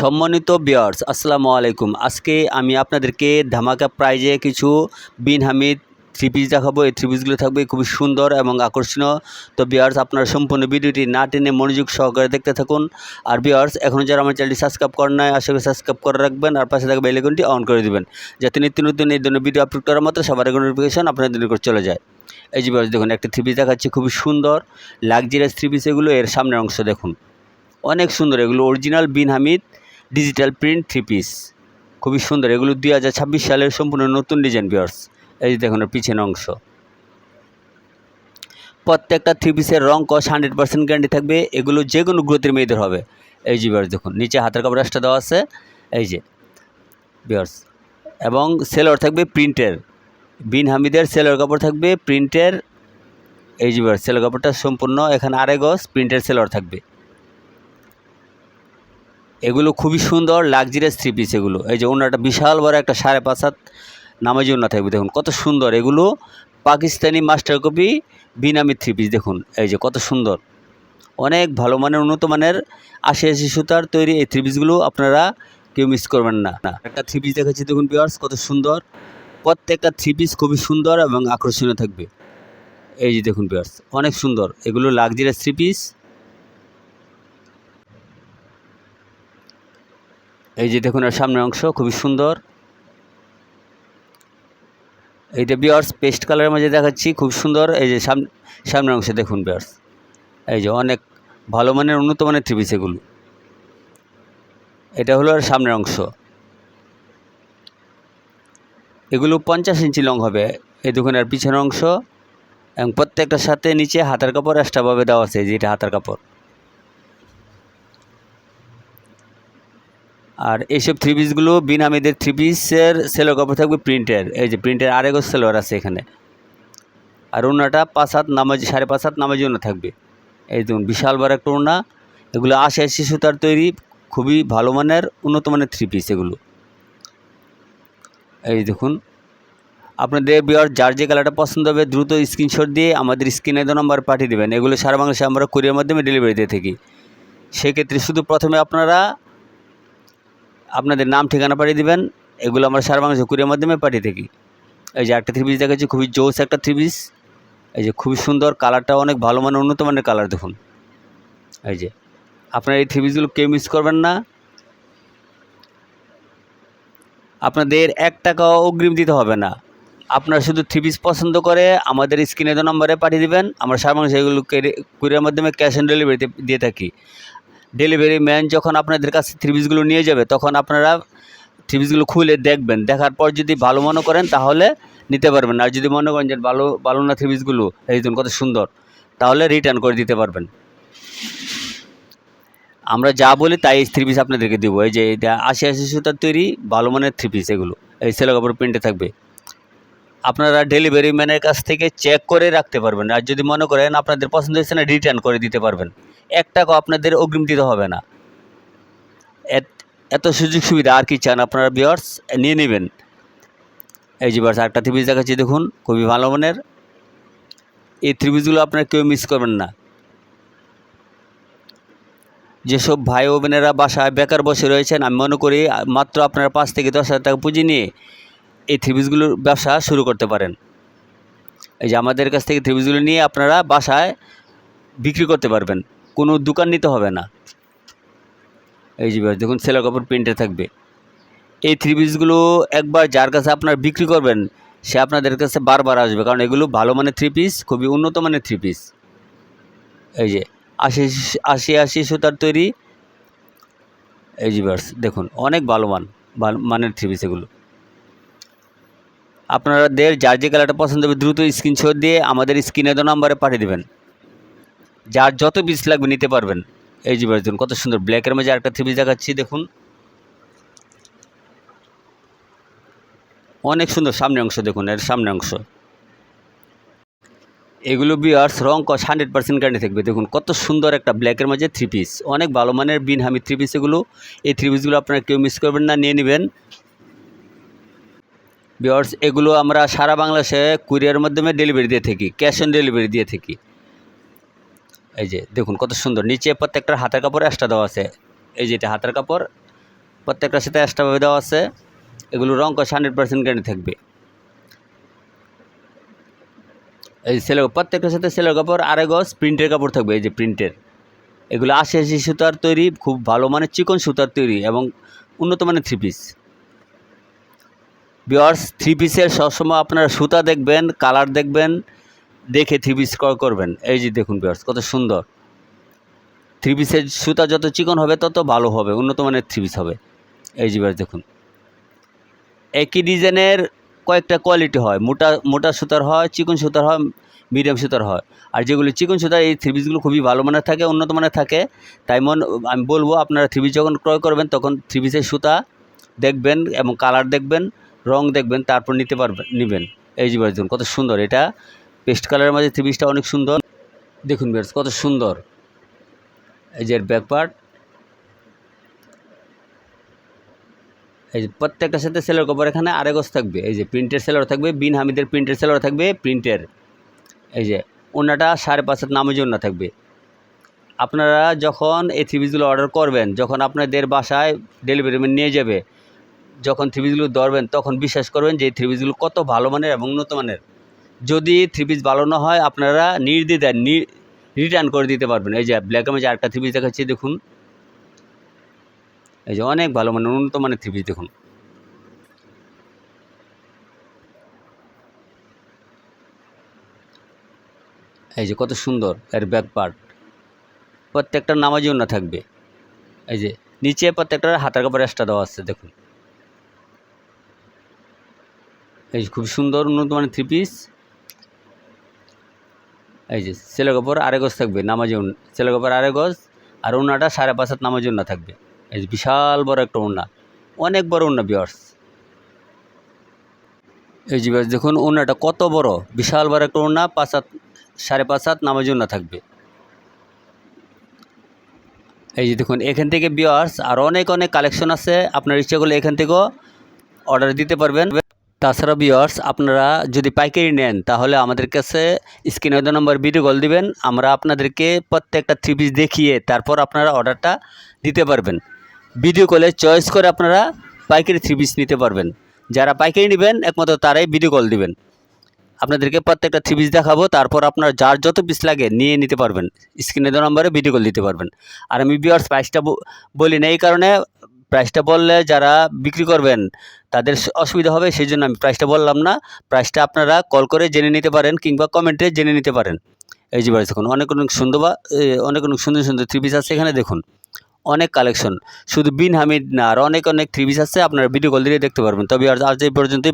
সম্মানিত ভিউয়ার্স আসসালামু আলাইকুম। আজকে আমি আপনাদেরকে ধামাকা প্রাইজে কিছু বিন হামিদ থ্রি পিস দেখাবো। এই থ্রি পিসগুলো থাকবে খুবই সুন্দর এবং আকর্ষণীয়। তো ভিউয়ার্স, আপনারা সম্পূর্ণ ভিডিওটি না টেনে মনোযোগ সহকারে দেখতে থাকুন। আর ভিউয়ার্স, এখনও যারা আমার চ্যানেলটি সাবস্ক্রাইব করেন নাই, আশা করি সাবস্ক্রাইব করে রাখবেন আর পাশে থাকা বেল আইকনটি অন করে দিবেন, যাতে নিত্য নতুন এই ধরনের ভিডিও আপলোড করার মাত্র সবার আগে নোটিফিকেশন আপনাদের নিকট চলে যায়। এই যে ভিউয়ার্স, দেখুন একটা থ্রি পিস দেখাচ্ছি, খুবই সুন্দর লাক্সারিয়াস থ্রি পিস। এগুলো এর সামনের অংশ দেখুন, অনেক সুন্দর। এগুলো original Bin Hamid digital print three piece, খুবই সুন্দর। এগুলো 2026 সালের সম্পূর্ণ নতুন ডিজাইন ভিউয়ার্স। এই যে দেখুন পিছনের অংশ। প্রত্যেকটা থ্রি পিসের রং কস 100% গ্যারান্টি থাকবে। এগুলো যে কোনো গ্রোথের মেয়েদের হবে। এই যে ভিউয়ার্স দেখুন, নিচে হাতের কাপড় রাস্তা দেওয়া আছে এই যে ভিউয়ার্স, এবং সেলর থাকবে প্রিন্টের। বিন হামিদের সেলর কাপড় থাকবে প্রিন্টের। এই যে ভিউয়ার্স, সেলর কাপড়টা সম্পূর্ণ এখানে আড়াই গজ প্রিন্টের সেলর থাকবে। এগুলো খুবই সুন্দর লাক্সারিয়াস থ্রি পিস। এগুলো এই যে ওনাটা বিশাল বড় একটা 5.5 হাত নামাজি ওনা থাকবে। দেখুন কত সুন্দর। এগুলো পাকিস্তানি মাস্টার কপি বিন হামিদ থ্রি পিস। দেখুন এই যে কত সুন্দর, অনেক ভালো মানের উন্নত মানের 80 সুতার তৈরি এই থ্রি পিসগুলো আপনারা কেউ মিস করবেন না। একটা থ্রি পিস দেখাচ্ছি, দেখুন ভিউয়ার্স কত সুন্দর। প্রত্যেকটা থ্রি পিস খুবই সুন্দর এবং আকর্ষণীয় থাকবে। এই যে দেখুন ভিউয়ার্স, অনেক সুন্দর। এগুলো লাক্সারিয়াস থ্রি পিস। এই যে দেখুন আর সামনের অংশ খুবই সুন্দর। এইটা ভিউয়ার্স পেস্ট কালারের মাঝে দেখাচ্ছি, খুব সুন্দর। এই যে সামনের অংশে দেখুন ভিউয়ার্স, এই যে অনেক ভালো মানের উন্নত মানের থ্রি পিস এগুলো। এটা হলো আর সামনের অংশ। এগুলো 50 ইঞ্চি লং হবে। এই দেখুন আর পিছনের অংশ, এবং প্রত্যেকটার সাথে নিচে হাতার কাপড় এক্সট্রাভাবে দেওয়া আছে। যেটা হাতার কাপড়। আর এইসব থ্রি পিসগুলো বিন হামিদের থ্রি পিসের সেলোর কাপড় থাকবে প্রিন্টের। এই যে প্রিন্টের আড়াই গজ সেলোয়ার আছে এখানে। আর ওনাটা 5 হাত নামাজি, 5.5 হাত নামাজি ওনা থাকবে। এই দেখুন বিশাল বড় একটা ওনা। এগুলো 80 সুতার তৈরি, খুবই ভালো মানের উন্নত মানের থ্রি পিস এগুলো। এই দেখুন, আপনাদের ভিউয়ার যার যে কালারটা পছন্দ হবে দ্রুত স্ক্রিনশট দিয়ে আমাদের স্ক্রিনে দেওয়া নাম্বার পাঠিয়ে দেবেন। এগুলো সারা বাংলাদেশে আমরা কুরিয়ার মাধ্যমে ডেলিভারি দিয়ে থাকি। সেক্ষেত্রে শুধু প্রথমে আপনারা আপনাদের নাম ঠিকানা পাঠিয়ে দিবেন। এগুলো আমরা সারা বাংলাদেশে কুরিয়ার মাধ্যমে পাঠিয়ে থাকি। এই যে একটা থ্রি পিস দেখাচ্ছি, খুবই জোস একটা থ্রি পিস। এই যে খুবই সুন্দর, কালারটা অনেক ভালো মানের উন্নত মানের কালার। দেখুন এই যে, আপনারা এই থ্রি পিসগুলো কেউ মিস করবেন না। আপনাদের 1 টাকাও অগ্রিম দিতে হবে না। আপনারা শুধু থ্রি পিস পছন্দ করে আমাদের স্ক্রিনে দেওয়া নম্বরে পাঠিয়ে দিবেন। আমরা সারা বাংলাদেশে এগুলো কুরিয়ার মাধ্যমে ক্যাশ অন ডেলিভারিতে দিয়ে থাকি। ডেলিভারি ম্যান যখন আপনাদের কাছে থ্রি পিসগুলো নিয়ে যাবে, তখন আপনারা থ্রি পিসগুলো খুলে দেখবেন। দেখার পর যদি ভালো মনে করেন তাহলে নিতে পারবেন। আর যদি মনে করেন যে ভালো না থ্রি পিসগুলো, এই দেখুন কত সুন্দর, তাহলে রিটার্ন করে দিতে পারবেন। আমরা যা বলি তাই থ্রি পিস আপনাদেরকে দেবো। এই যে এটা 80 সুতার তৈরি ভালো মানের থ্রি পিস এগুলো। এই সেলো কাপড় প্রিন্টে থাকবে। আপনারা ডেলিভারি ম্যানের কাছ থেকে চেক করে রাখতে পারবেন। আর যদি মনে করেন আপনাদের পছন্দ হয়েছে না, রিটার্ন করে দিতে পারবেন। 1 টাকাও আপনাদের অগ্রিম দিতে হবে না। এত সুযোগ সুবিধা আর কি চান আপনারা ভিউয়ার্স, নিয়ে নেবেন। এই যে ভিউয়ার্স আরেকটা থ্রি পিস দেখাচ্ছি, দেখুন খুবই ভালো মানের। এই থ্রি পিসগুলো আপনারা কেউ মিস করবেন না। যেসব ভাই ও বোনেরা বাসায় বেকার বসে রয়েছেন, আমি মনে করি মাত্র আপনারা 5 থেকে 10 হাজার টাকা পুঁজি নিয়ে এই থ্রি পিসগুলোর ব্যবসা শুরু করতে পারেন। এই যে আমাদের কাছ থেকে থ্রি পিসগুলো নিয়ে আপনারা বাসায় বিক্রি করতে পারবেন, কোনো দোকান নিতে হবে না। এই যে দেখুন সেলোর কাপড় প্রিন্টে থাকবে। এই থ্রি পিসগুলো একবার যার কাছে আপনারা বিক্রি করবেন, সে আপনাদের কাছে বারবার আসবে, কারণ এগুলো ভালো মানের থ্রি পিস, খুবই উন্নত মানের থ্রি পিস। এই যে 80 সুতার তৈরি। এই যে দেখুন অনেক ভালো মানের থ্রি পিস এগুলো। আপনাদের যার যে কালারটা পছন্দ হবে দ্রুত স্ক্রিনশট দিয়ে আমাদের স্ক্রিনে দেওয়া নাম্বারে পাঠিয়ে দেবেন। যার যত পিস লাগবে নিতে পারবেন। এই যে দেখুন কত সুন্দর ব্ল্যাকের মাঝে আরেকটা থ্রি পিস দেখাচ্ছি, দেখুন অনেক সুন্দর। সামনের অংশ দেখুন, এর সামনের অংশ। এগুলো ভিউয়ার্স রং কস 100% গ্যারান্টি থাকবে। দেখুন কত সুন্দর একটা ব্ল্যাকের মাঝে থ্রি পিস, অনেক ভালো মানের বিন হামিদ থ্রি পিস এগুলো। এই থ্রি পিসগুলো আপনারা কেউ মিস করবেন না, নিয়ে নেবেন। ভিউয়ার্স এগুলো আমরা সারা বাংলাদেশে কুরিয়ার মাধ্যমে ডেলিভারি দিয়ে থাকি, ক্যাশ অন ডেলিভারি দিয়ে থাকি। এই যে দেখুন কত সুন্দর, নিচে প্রত্যেকটার হাতের কাপড় এক্সট্রা দেওয়া আছে। এই যে এটা হাতের কাপড়, প্রত্যেকটার সাথে এক্সট্রাভাবে দেওয়া আছে। এগুলো রং কষ 100% গ্যারান্টি থাকবে। এই সেলোর প্রত্যেকটার সাথে সেলোর কাপড় আড়াই গজ প্রিন্টের কাপড় থাকবে। এই যে প্রিন্টের, এগুলো 80 সুতার তৈরি, খুব ভালো মানের চিকন সুতার তৈরি এবং উন্নত মানের থ্রি পিস। ভিউয়ার্স, থ্রি পিসের সবসময় আপনারা সুতা দেখবেন, কালার দেখবেন, দেখে থ্রি পিস ক্রয় করবেন। এই যে দেখুন ভিউয়ার্স, কত সুন্দর। থ্রি পিসের সুতা যত চিকন হবে তত ভালো হবে, উন্নত মানের থ্রি পিস হবে। এই যে ভিউয়ার্স দেখুন, একই ডিজাইনের কয়েকটা কোয়ালিটি হয়, মোটা সুতার হয়, চিকন সুতার হয়, মিডিয়াম সুতার হয়। আর যেগুলো চিকন সুতার, এই থ্রি পিসগুলো খুবই ভালো মানের থাকে, উন্নত মানের থাকে। তাই আমি বলবো, আপনারা থ্রি পিস যখন ক্রয় করবেন তখন থ্রি পিসের সুতা দেখবেন এবং কালার দেখবেন, রং দেখবেন, তারপর নেবেন। এই যে দেখুন কত সুন্দর, এটা পেস্ট কালারের মাঝে থ্রি পিসটা অনেক সুন্দর। দেখুন ভিউয়ার্স কত সুন্দর। এই যে ব্যাক পার্ট, এই যে প্রত্যেকটার সাথে সেলোর কাপড় এখানে আড়াই গজ থাকবে। এই যে প্রিন্টের সেলোর থাকবে, বিন হামিদের প্রিন্টের সেলোর থাকবে প্রিন্টের। এই যে ওনাটা 5.5 হাত নামের জন্য থাকবে। আপনারা যখন এই থ্রি পিসগুলো অর্ডার করবেন, যখন আপনাদের বাসায় ডেলিভারি ম্যান নিয়ে যাবে, যখন থ্রি পিসগুলো ধরবেন, তখন বিশ্বাস করবেন যে এই থ্রি পিসগুলো কত ভালো মানের এবং উন্নত মানের। যদি থ্রি পিস ভালো না হয়, আপনারা নির্দ্বিধায় রিটার্ন করে দিতে পারবেন। এই যে ব্ল্যাক এর যে আরেকটা থ্রি পিস দেখাচ্ছি, দেখুন। এই যে অনেক ভালো মানের, উন্নত মানের থ্রি পিস দেখুন। এই যে কত সুন্দর এর ব্যাক পার্ট, প্রত্যেকটার নামাজি ওড়না থাকবে। এই যে নিচে প্রত্যেকটার হাতার কাপড় এক্সট্রা দেওয়া আছে, দেখুন। এই যে খুব সুন্দর উন্নত মানের থ্রি পিস। এই যে সেলোর কাপড় আড়াই গজ থাকবে, নামাজি সেলোর কাপড় আড়াই গজ, আর ওড়নাটা 5.5 হাত নামাজি ওড়না থাকবে। এই যে বিশাল বড় একটা ওড়না, অনেক বড় ওড়না ভিউয়ার্স। এই যে ভিউয়ার্স দেখুন ওড়নাটা কত বড়, বিশাল বড় একটা ওড়না, 5.5 হাত নামাজি ওড়না থাকবে। এই যে দেখুন, এখান থেকে ভিউয়ার্স আর অনেক কালেকশন আছে, আপনার ইচ্ছা করলে এখান থেকেও অর্ডার দিতে পারবেন। তাছাড়া ভিউয়ার্স, আপনারা যদি পাইকারি নেন তাহলে আমাদের কাছে স্ক্রিনে দেওয়া নম্বর ভিডিও কল দিবেন, আমরা আপনাদেরকে প্রত্যেকটা থ্রি পিস দেখিয়ে তারপর আপনারা অর্ডারটা দিতে পারবেন। ভিডিও কলে চয়েস করে আপনারা পাইকারি থ্রি পিস নিতে পারবেন। যারা পাইকারি নেবেন একমাত্র তারাই ভিডিও কল দিবেন, আপনাদেরকে প্রত্যেকটা থ্রি পিস দেখাবো, তারপর আপনার যার যত পিস লাগে নিয়ে নিতে পারবেন, স্ক্রিনে দেওয়া নম্বরে ভিডিও কল দিতে পারবেন। আর আমি ভিউয়ার্স প্রাইসটা বলি না, এই কারণে প্রাইসটা বললে যারা বিক্রি করবেন তাদের অসুবিধা হবে, সেই জন্য আমি প্রাইসটা বললাম না। প্রাইসটা আপনারা কল করে জেনে নিতে পারেন কিংবা কমেন্টে জেনে নিতে পারেন। এই যে দেখুন অনেক সুন্দর থ্রি পিস আছে এখানে, দেখুন অনেক কালেকশন, শুধু বিন হামিদ না, আর অনেক থ্রি পিস আছে, আপনারা ভিডিও কল দিয়ে দেখতে পারবেন। তবে আজ এই পর্যন্তই।